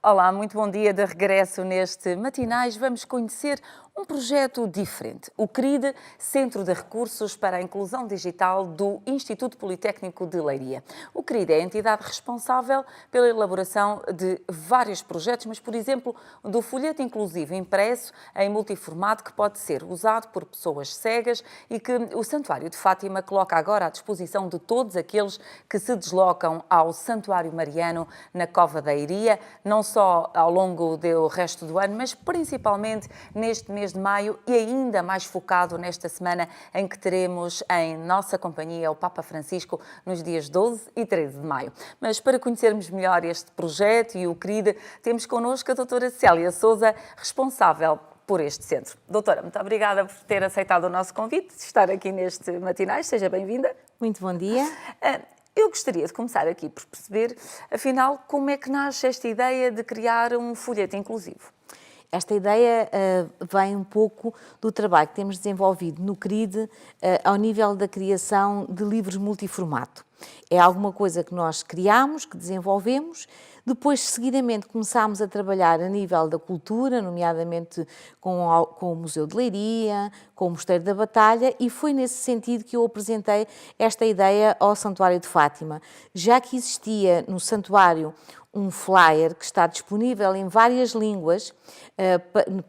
Olá, muito bom dia de regresso neste Matinais. Vamos conhecer um projeto diferente, o CRID, Centro de Recursos para a Inclusão Digital do Instituto Politécnico de Leiria. O CRID é a entidade responsável pela elaboração de vários projetos, mas, por exemplo, do folheto inclusivo impresso em multiformato que pode ser usado por pessoas cegas e que o Santuário de Fátima coloca agora à disposição de todos aqueles que se deslocam ao Santuário Mariano na Cova da Iria, não só ao longo do resto do ano, mas principalmente neste mês de maio e ainda mais focado nesta semana em que teremos em nossa companhia o Papa Francisco nos dias 12 e 13 de maio. Mas para conhecermos melhor este projeto e o CRID, temos connosco a doutora Célia Sousa, responsável por este centro. Doutora, muito obrigada por ter aceitado o nosso convite de estar aqui neste Matinais. Seja bem-vinda. Muito bom dia. Eu gostaria de começar aqui por perceber, afinal, como é que nasce esta ideia de criar um folheto inclusivo? Esta ideia vem um pouco do trabalho que temos desenvolvido no CRID ao nível da criação de livros multiformato. É alguma coisa que nós criamos, que desenvolvemos, depois seguidamente começámos a trabalhar a nível da cultura, nomeadamente com o Museu de Leiria, com o Mosteiro da Batalha, e foi nesse sentido que eu apresentei esta ideia ao Santuário de Fátima. Já que existia no Santuário um flyer que está disponível em várias línguas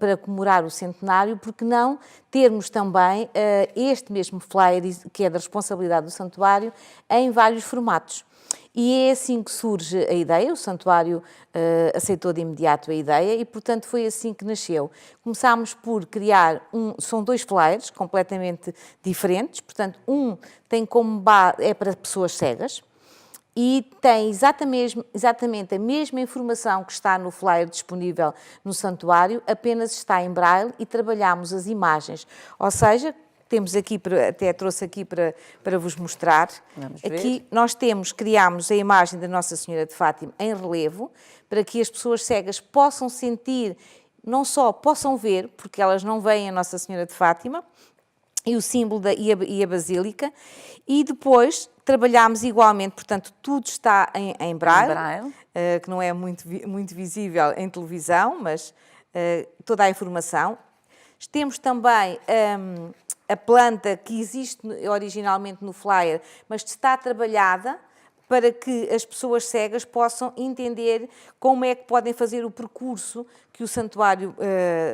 para comemorar o centenário, porque não termos também este mesmo flyer, que é da responsabilidade do Santuário, em vários formatos. E é assim que surge a ideia, o Santuário aceitou de imediato a ideia e, portanto, foi assim que nasceu. Começámos por criar, são dois flyers completamente diferentes, portanto, um tem como base, é para pessoas cegas, e tem exatamente a mesma informação que está no flyer disponível no Santuário, apenas está em braille e trabalhamos as imagens. Ou seja, temos aqui, até trouxe aqui para vos mostrar. Vamos ver. Aqui nós criámos a imagem da Nossa Senhora de Fátima em relevo, para que as pessoas cegas possam sentir, não só possam ver, porque elas não veem a Nossa Senhora de Fátima, e o símbolo e a Basílica, e depois trabalhámos igualmente, portanto, tudo está em braille, que não é muito visível em televisão, mas toda a informação. Temos também a planta que existe originalmente no flyer, mas está trabalhada para que as pessoas cegas possam entender como é que podem fazer o percurso que o Santuário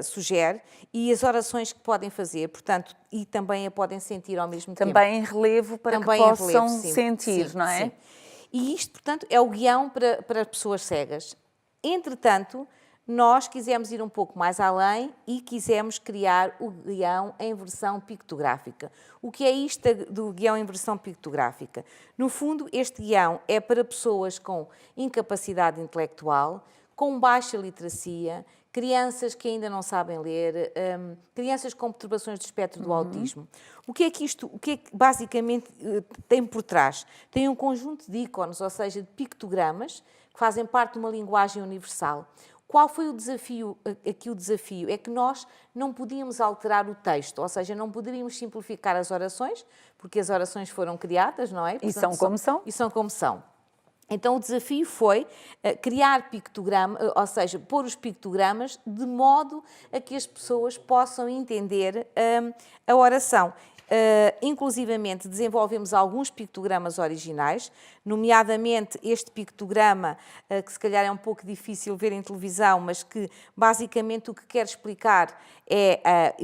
sugere e as orações que podem fazer, portanto, e também a podem sentir ao mesmo tempo. Também em relevo para que possam sentir, sim, não é? Sim. E isto, portanto, é o guião para pessoas cegas. Entretanto, nós quisemos ir um pouco mais além e quisemos criar o guião em versão pictográfica. O que é isto do guião em versão pictográfica? No fundo, este guião é para pessoas com incapacidade intelectual, com baixa literacia, crianças que ainda não sabem ler, crianças com perturbações do espectro do autismo. O que é que basicamente tem por trás? Tem um conjunto de ícones, ou seja, de pictogramas, que fazem parte de uma linguagem universal. Qual foi o desafio? Aqui o desafio é que nós não podíamos alterar o texto, ou seja, não poderíamos simplificar as orações, porque as orações foram criadas, não é? Portanto, e são como são. E são como são. Então o desafio foi criar pictograma, ou seja, pôr os pictogramas de modo a que as pessoas possam entender a oração. Inclusivamente desenvolvemos alguns pictogramas originais, nomeadamente este pictograma, que se calhar é um pouco difícil ver em televisão, mas que basicamente o que quer explicar é,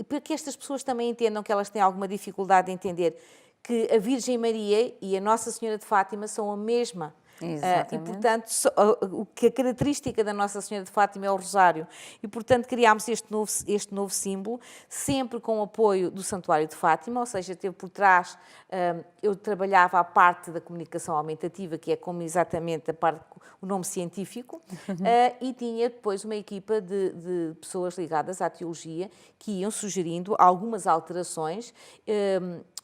para que estas pessoas também entendam que elas têm alguma dificuldade de entender, que a Virgem Maria e a Nossa Senhora de Fátima são a mesma. E, portanto, a característica da Nossa Senhora de Fátima é o rosário. E, portanto, criámos este novo símbolo, sempre com o apoio do Santuário de Fátima, ou seja, teve por trás, eu trabalhava a parte da comunicação aumentativa, que é como exatamente o nome científico, e tinha depois uma equipa de pessoas ligadas à teologia que iam sugerindo algumas alterações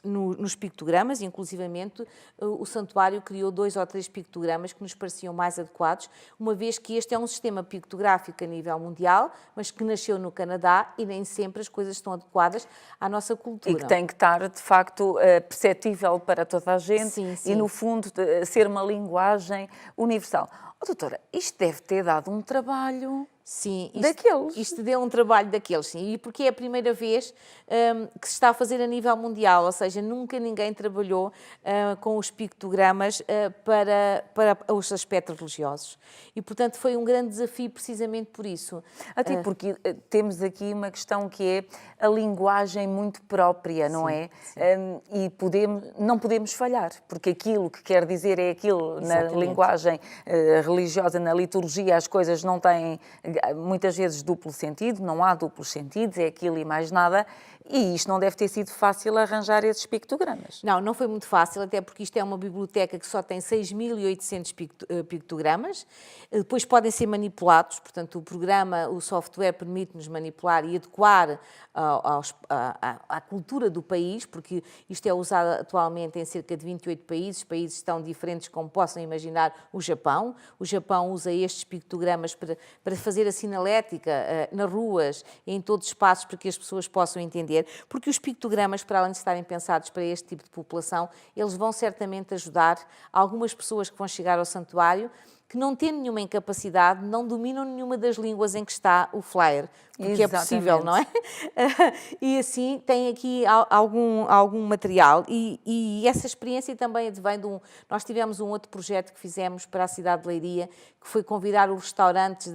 nos pictogramas, inclusivamente o Santuário criou 2 ou 3 pictogramas que nos pareciam mais adequados, uma vez que este é um sistema pictográfico a nível mundial, mas que nasceu no Canadá e nem sempre as coisas estão adequadas à nossa cultura. E que tem que estar, de facto, perceptível para toda a gente. Sim, sim. E, no fundo, ser uma linguagem universal. Oh, doutora, isto deve ter dado um trabalho Sim, daqueles. isto deu um trabalho daqueles, sim, e porque é a primeira vez que se está a fazer a nível mundial, ou seja, nunca ninguém trabalhou com os pictogramas para os aspectos religiosos. E, portanto, foi um grande desafio precisamente por isso. Até porque temos aqui uma questão que é a linguagem muito própria, não é? E não podemos falhar, porque aquilo que quer dizer é aquilo. Exatamente. Na linguagem religiosa, na liturgia, as coisas não têm muitas vezes duplo sentido, não há duplos sentidos, é aquilo e mais nada. E isto não deve ter sido fácil arranjar esses pictogramas. Não, não foi muito fácil, até porque isto é uma biblioteca que só tem 6.800 pictogramas. Depois podem ser manipulados, portanto, o programa, o software permite-nos manipular e adequar à cultura do país, porque isto é usado atualmente em cerca de 28 países tão diferentes como possam imaginar o Japão. O Japão usa estes pictogramas para fazer a sinalética nas ruas e em todos os espaços para que as pessoas possam entender, porque os pictogramas, para além de estarem pensados para este tipo de população, eles vão certamente ajudar algumas pessoas que vão chegar ao santuário que não tendo nenhuma incapacidade, não dominam nenhuma das línguas em que está o flyer, porque é possível, não é? E assim tem aqui algum material e essa experiência também advém Nós tivemos um outro projeto que fizemos para a cidade de Leiria, que foi convidar os restaurantes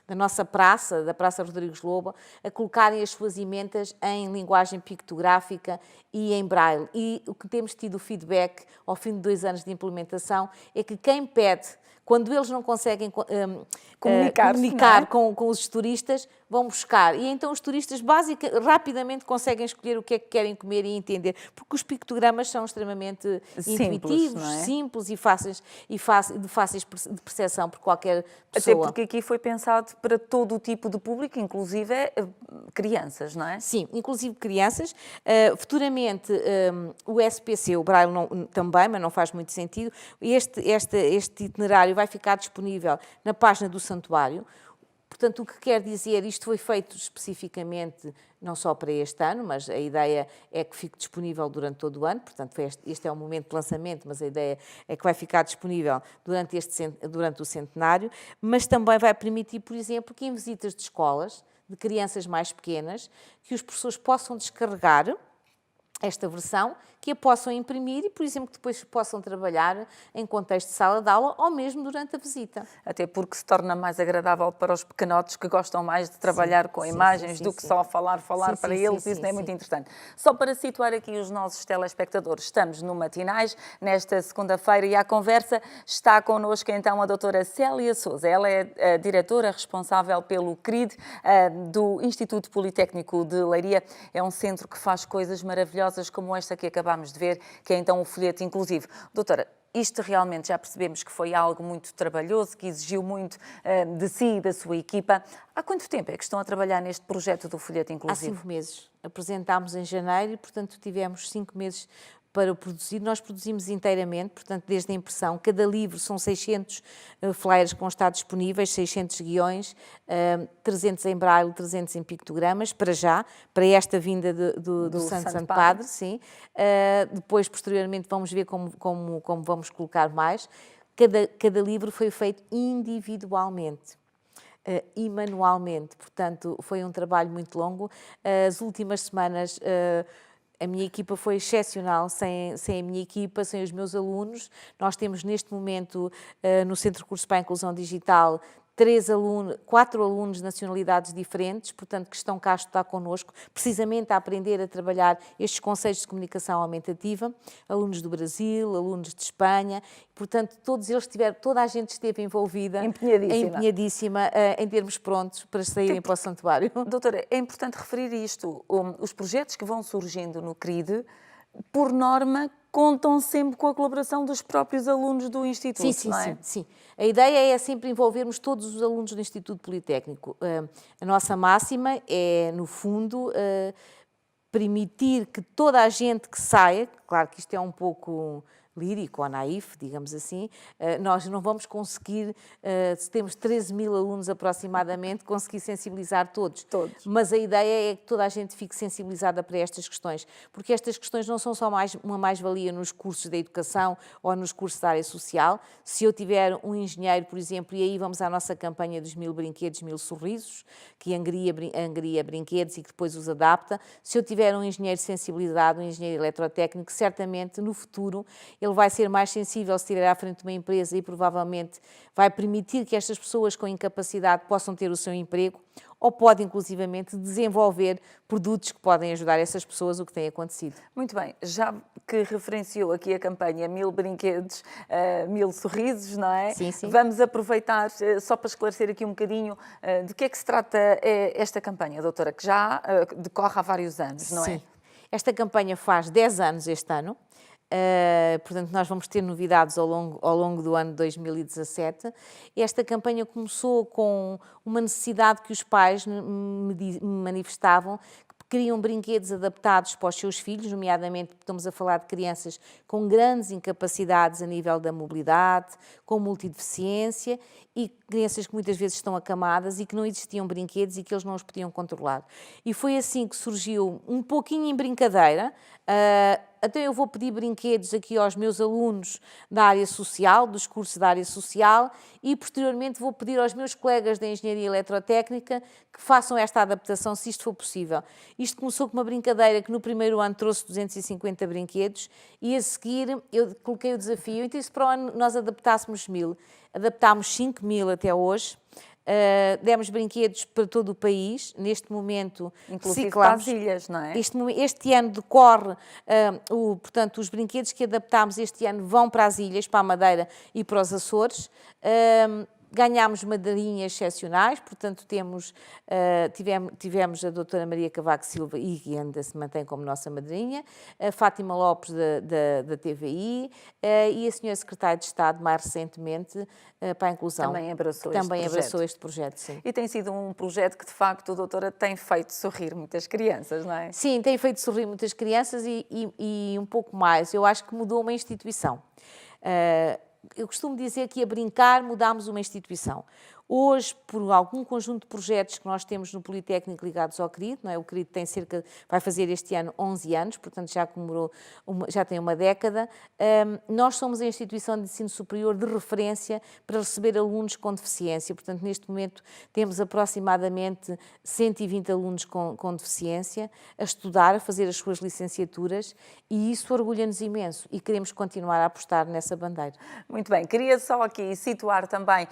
da nossa praça, da Praça Rodrigues Lobo, a colocarem as suas emendas em linguagem pictográfica e em braille. E o que temos tido feedback ao fim de 2 anos de implementação é que quem pede, quando eles não conseguem comunicar com os turistas, vão buscar. E então os turistas rapidamente conseguem escolher o que é que querem comer e entender, porque os pictogramas são extremamente intuitivos, não é? simples e fáceis de percepção por qualquer pessoa. Até porque aqui foi pensado para todo o tipo de público, inclusive crianças, não é? Sim, inclusive crianças. Futuramente o SPC, o Braille também, mas não faz muito sentido. Este itinerário vai ficar disponível na página do santuário. Portanto, o que quer dizer, isto foi feito especificamente não só para este ano, mas a ideia é que fique disponível durante todo o ano. Portanto, este é o momento de lançamento, mas a ideia é que vai ficar disponível durante o centenário. Mas também vai permitir, por exemplo, que em visitas de escolas, de crianças mais pequenas, que os professores possam descarregar esta versão, que a possam imprimir e, por exemplo, que depois possam trabalhar em contexto de sala de aula ou mesmo durante a visita. Até porque se torna mais agradável para os pequenotes que gostam mais de trabalhar com imagens do que só falar para eles, isso não é muito interessante. Só para situar aqui os nossos telespectadores, estamos no Matinais, nesta segunda-feira, e à conversa está connosco então a doutora Célia Sousa. Ela é a diretora responsável pelo CRID do Instituto Politécnico de Leiria. É um centro que faz coisas maravilhosas como esta que acabamos de ver, que é então o folheto inclusivo. Doutora, isto realmente já percebemos que foi algo muito trabalhoso, que exigiu muito de si e da sua equipa. Há quanto tempo é que estão a trabalhar neste projeto do folheto inclusivo? Há 5 meses. Apresentámos em janeiro e, portanto, tivemos 5 meses para o produzir. Nós produzimos inteiramente, portanto, desde a impressão. Cada livro são 600 flyers que vão estar disponíveis, 600 guiões, 300 em braille, 300 em pictogramas, para esta vinda do Santo Padre, sim. Depois, posteriormente, vamos ver como vamos colocar mais. Cada livro foi feito individualmente. E manualmente, portanto, foi um trabalho muito longo. As últimas semanas a minha equipa foi excepcional. Sem a minha equipa, sem os meus alunos, nós temos neste momento no Centro de Cursos para a Inclusão Digital 4 alunos de nacionalidades diferentes, portanto, que estão cá a estudar connosco, precisamente a aprender a trabalhar estes conceitos de comunicação aumentativa, alunos do Brasil, alunos de Espanha, portanto, toda a gente esteve envolvida, empenhadíssima em termos prontos para saírem para o santuário. Doutora, é importante referir isto, os projetos que vão surgindo no CRID, por norma, contam sempre com a colaboração dos próprios alunos do Instituto, não é? Sim. A ideia é sempre envolvermos todos os alunos do Instituto Politécnico. A nossa máxima é, no fundo, permitir que toda a gente que saia, claro que isto é um pouco lírico ou naif, digamos assim, nós não vamos conseguir, se temos 13.000 alunos aproximadamente, conseguir sensibilizar todos. Mas a ideia é que toda a gente fique sensibilizada para estas questões, porque estas questões não são só uma mais-valia nos cursos da educação ou nos cursos da área social. Se eu tiver um engenheiro, por exemplo, e aí vamos à nossa campanha dos 1000 brinquedos, 1000 sorrisos, que angria brinquedos e que depois os adapta. Se eu tiver um engenheiro de sensibilidade, um engenheiro eletrotécnico, certamente no futuro ele vai ser mais sensível se estiver à frente de uma empresa e provavelmente vai permitir que estas pessoas com incapacidade possam ter o seu emprego ou pode inclusivamente desenvolver produtos que podem ajudar essas pessoas, o que tem acontecido. Muito bem, já que referenciou aqui a campanha 1000 brinquedos, 1000 sorrisos, não é? Sim, sim. Vamos aproveitar, só para esclarecer aqui um bocadinho, de que é que se trata esta campanha, doutora, que já decorre há vários anos, não é? Sim. Esta campanha faz 10 anos este ano. Portanto, nós vamos ter novidades ao longo do ano de 2017. Esta campanha começou com uma necessidade que os pais me manifestavam, que queriam brinquedos adaptados para os seus filhos, nomeadamente estamos a falar de crianças com grandes incapacidades a nível da mobilidade, com multideficiência e crianças que muitas vezes estão acamadas e que não existiam brinquedos e que eles não os podiam controlar. E foi assim que surgiu, um pouquinho em brincadeira, então eu vou pedir brinquedos aqui aos meus alunos da área social, dos cursos da área social, e posteriormente vou pedir aos meus colegas da engenharia eletrotécnica que façam esta adaptação, se isto for possível. Isto começou com uma brincadeira que no primeiro ano trouxe 250 brinquedos e a seguir eu coloquei o desafio, então se para o ano nós adaptássemos 1000, adaptámos 5000 até hoje. Demos brinquedos para todo o país, neste momento inclusive para as ilhas, não é? Este ano decorre, portanto, os brinquedos que adaptámos este ano vão para as ilhas, para a Madeira e para os Açores. Ganhámos madrinhas excepcionais, portanto tivemos a doutora Maria Cavaco Silva e que ainda se mantém como nossa madrinha, a Fátima Lopes da TVI e a senhora secretária de Estado mais recentemente para a inclusão. Também abraçou este projeto, sim. E tem sido um projeto que de facto a doutora tem feito sorrir muitas crianças, não é? Sim, tem feito sorrir muitas crianças e um pouco mais. Eu acho que mudou uma instituição. Eu costumo dizer que a brincar mudámos uma instituição. Hoje, por algum conjunto de projetos que nós temos no Politécnico ligados ao CRID, não é? O CRID vai fazer este ano 11 anos, portanto já tem uma década. Nós somos a instituição de ensino superior de referência para receber alunos com deficiência. Portanto, neste momento temos aproximadamente 120 alunos com deficiência a estudar, a fazer as suas licenciaturas e isso orgulha-nos imenso e queremos continuar a apostar nessa bandeira. Muito bem, queria só aqui situar também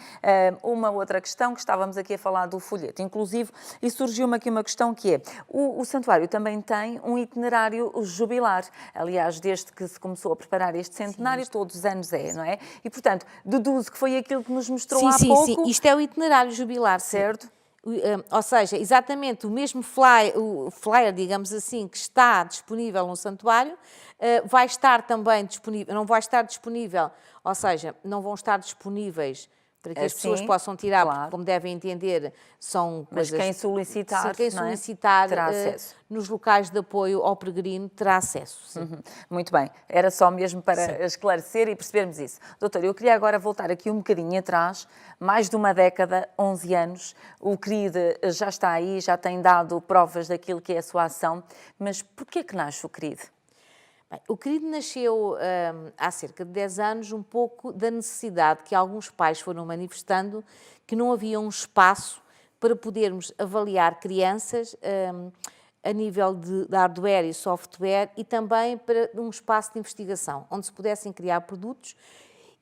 uma outra questão, que estávamos aqui a falar do folheto, inclusive, e surgiu-me aqui uma questão que é, o Santuário também tem um itinerário jubilar, aliás, desde que se começou a preparar este centenário, todos os anos não é? E, portanto, deduzo que foi aquilo que nos mostrou há pouco. Sim, isto é o itinerário jubilar. Certo. Ou seja, exatamente o mesmo flyer, digamos assim, que está disponível no Santuário, vai estar também disponível, não vai estar disponível, ou seja, não vão estar disponíveis para que as pessoas possam tirar, claro. Porque, como devem entender, são coisas... Mas quem solicitar, quem solicitar terá acesso. Nos locais de apoio ao peregrino terá acesso. Sim. Muito bem, era só mesmo para esclarecer e percebermos isso. Doutora, eu queria agora voltar aqui um bocadinho atrás, mais de uma década, 11 anos, o CRID já está aí, já tem dado provas daquilo que é a sua ação, mas porquê que nasce o CRID? Bem, o CRID nasceu há cerca de 10 anos um pouco da necessidade que alguns pais foram manifestando que não havia um espaço para podermos avaliar crianças a nível de hardware e software e também para um espaço de investigação, onde se pudessem criar produtos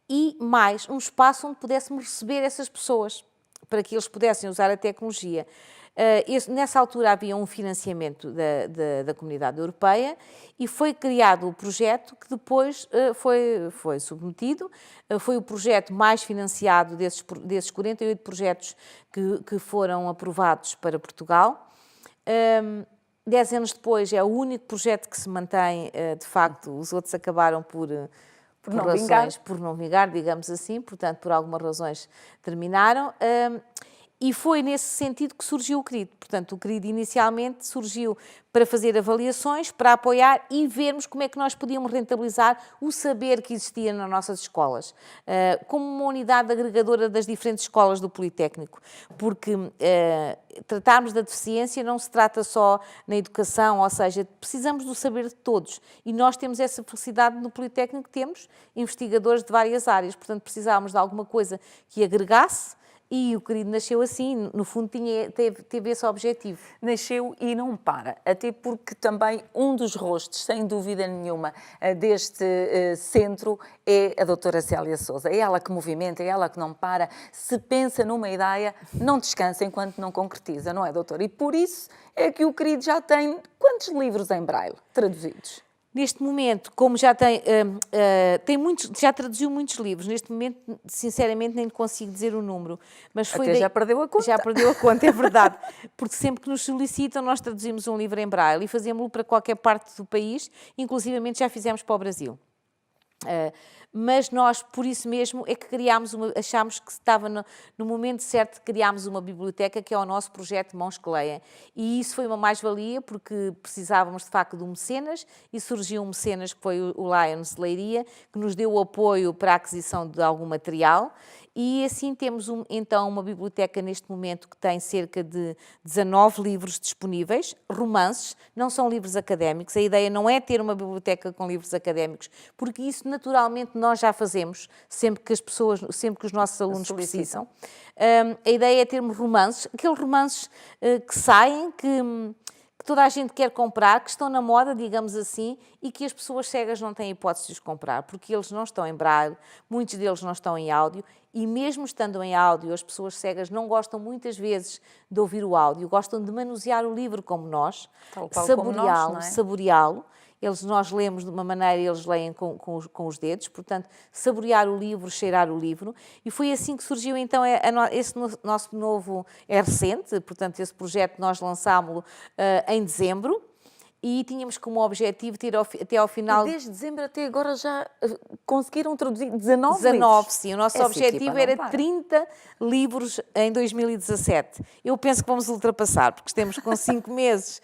e mais um espaço onde pudéssemos receber essas pessoas, para que eles pudessem usar a tecnologia. Nessa altura havia um financiamento da Comunidade Europeia e foi criado o projeto que depois foi submetido, foi o projeto mais financiado desses 48 projetos que foram aprovados para Portugal. 10 anos depois é o único projeto que se mantém, de facto, os outros acabaram por não vingar, digamos assim, portanto, por algumas razões terminaram. E foi nesse sentido que surgiu o CRID. Portanto, o CRID inicialmente surgiu para fazer avaliações, para apoiar e vermos como é que nós podíamos rentabilizar o saber que existia nas nossas escolas, como uma unidade agregadora das diferentes escolas do Politécnico, porque tratarmos da deficiência não se trata só na educação, ou seja, precisamos do saber de todos e nós temos essa felicidade no Politécnico, temos investigadores de várias áreas, portanto precisávamos de alguma coisa que agregasse. E o CRID nasceu assim, no fundo teve esse objetivo. Nasceu e não para, até porque também um dos rostos, sem dúvida nenhuma, deste centro é a doutora Célia Sousa. É ela que movimenta, é ela que não para. Se pensa numa ideia, não descansa enquanto não concretiza, não é, doutora? E por isso é que o CRID já tem quantos livros em braille traduzidos? Neste momento, como já já traduziu muitos livros, neste momento, sinceramente, nem consigo dizer o número. Mas foi Até já perdeu a conta. Já perdeu a conta, é verdade. Porque sempre que nos solicitam, nós traduzimos um livro em braille e fazemos-lo para qualquer parte do país, inclusivamente já fizemos para o Brasil. Mas nós, por isso mesmo, é que achámos que estava no momento certo de criarmos uma biblioteca, que é o nosso projeto Mãos que Leem. E isso foi uma mais-valia, porque precisávamos, de facto, de um mecenas, e surgiu um mecenas, que foi o Lions de Leiria, que nos deu o apoio para a aquisição de algum material, e assim temos então uma biblioteca neste momento que tem cerca de 19 livros disponíveis, romances, não são livros académicos. A ideia não é ter uma biblioteca com livros académicos, porque isso naturalmente nós já fazemos, sempre que os nossos alunos precisam. A ideia é termos romances, aqueles romances que saem, que toda a gente quer comprar, que estão na moda, digamos assim, e que as pessoas cegas não têm hipótese de os comprar, porque eles não estão em braille, muitos deles não estão em áudio, e mesmo estando em áudio, as pessoas cegas não gostam muitas vezes de ouvir o áudio, gostam de manusear o livro como nós, saboreá-lo. Nós lemos de uma maneira, eles leem com os dedos, portanto, saborear o livro, cheirar o livro. E foi assim que surgiu, então, esse nosso novo, é recente, portanto, esse projeto nós lançámo-lo em dezembro. E tínhamos como objetivo ter até ao final... E desde dezembro até agora já conseguiram traduzir 19 livros? 19, sim. O nosso objetivo era 30 livros em 2017. Eu penso que vamos ultrapassar, porque estamos com 5 meses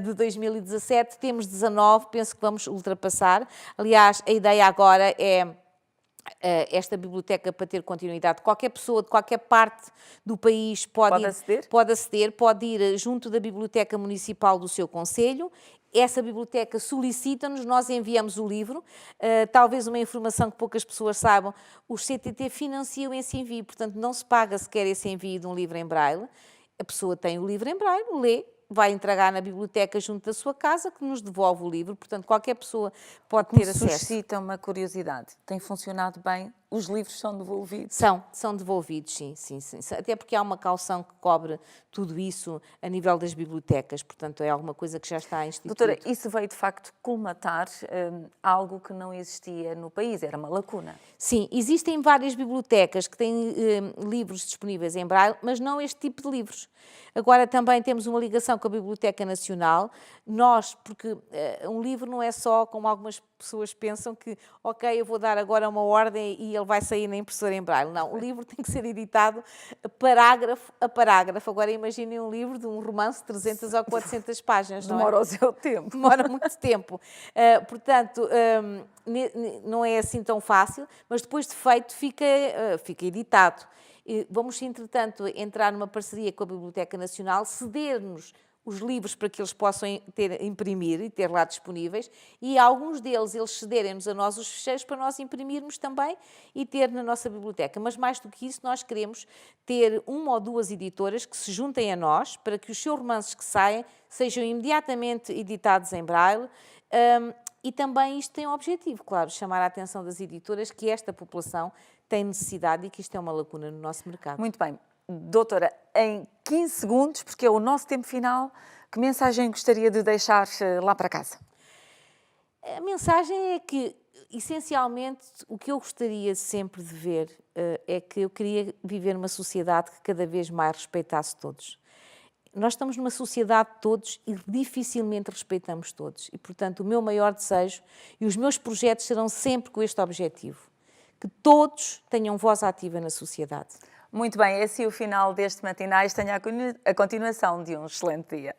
de 2017, temos 19, penso que vamos ultrapassar. Aliás, a ideia agora é esta biblioteca para ter continuidade. Qualquer pessoa de qualquer parte do país pode aceder, pode ir junto da Biblioteca Municipal do seu concelho. Essa biblioteca solicita-nos, nós enviamos o livro. Talvez uma informação que poucas pessoas saibam, os CTT financiam esse envio, portanto não se paga sequer esse envio de um livro em braille. A pessoa tem o livro em braille, lê, vai entregar na biblioteca junto da sua casa, que nos devolve o livro. Portanto, qualquer pessoa pode ter acesso. Suscita uma curiosidade. Tem funcionado bem? Os livros são devolvidos? São devolvidos, sim. Até porque há uma caução que cobre tudo isso a nível das bibliotecas. Portanto, é alguma coisa que já está instituída. Doutora, isso veio, de facto, colmatar algo que não existia no país. Era uma lacuna. Sim, existem várias bibliotecas que têm livros disponíveis em braille, mas não este tipo de livros. Agora também temos uma ligação com a Biblioteca Nacional. Porque um livro não é só, como algumas pessoas pensam, que, ok, eu vou dar agora uma ordem e ele vai sair na impressora em braille. Não, o livro tem que ser editado parágrafo a parágrafo. Agora imaginem um livro de um romance de 300 ou 400 páginas. Demora o seu tempo. Demora muito tempo. Portanto, não é assim tão fácil, mas depois de feito fica editado. Vamos, entretanto, entrar numa parceria com a Biblioteca Nacional, ceder-nos os livros para que eles possam imprimir e ter lá disponíveis, e alguns deles, eles cederem-nos a nós os ficheiros para nós imprimirmos também e ter na nossa biblioteca. Mas mais do que isso, nós queremos ter uma ou duas editoras que se juntem a nós para que os seus romances que saem sejam imediatamente editados em braille. E também isto tem um objetivo, claro, chamar a atenção das editoras que esta população tem necessidade e que isto é uma lacuna no nosso mercado. Muito bem. Doutora, em 15 segundos, porque é o nosso tempo final, que mensagem gostaria de deixar lá para casa? A mensagem é que, essencialmente, o que eu gostaria sempre de ver é que eu queria viver numa sociedade que cada vez mais respeitasse todos. Nós estamos numa sociedade de todos e dificilmente respeitamos todos. E, portanto, o meu maior desejo e os meus projetos serão sempre com este objetivo. Que todos tenham voz ativa na sociedade. Muito bem, esse é o final deste Matinais. Tenha a continuação de um excelente dia.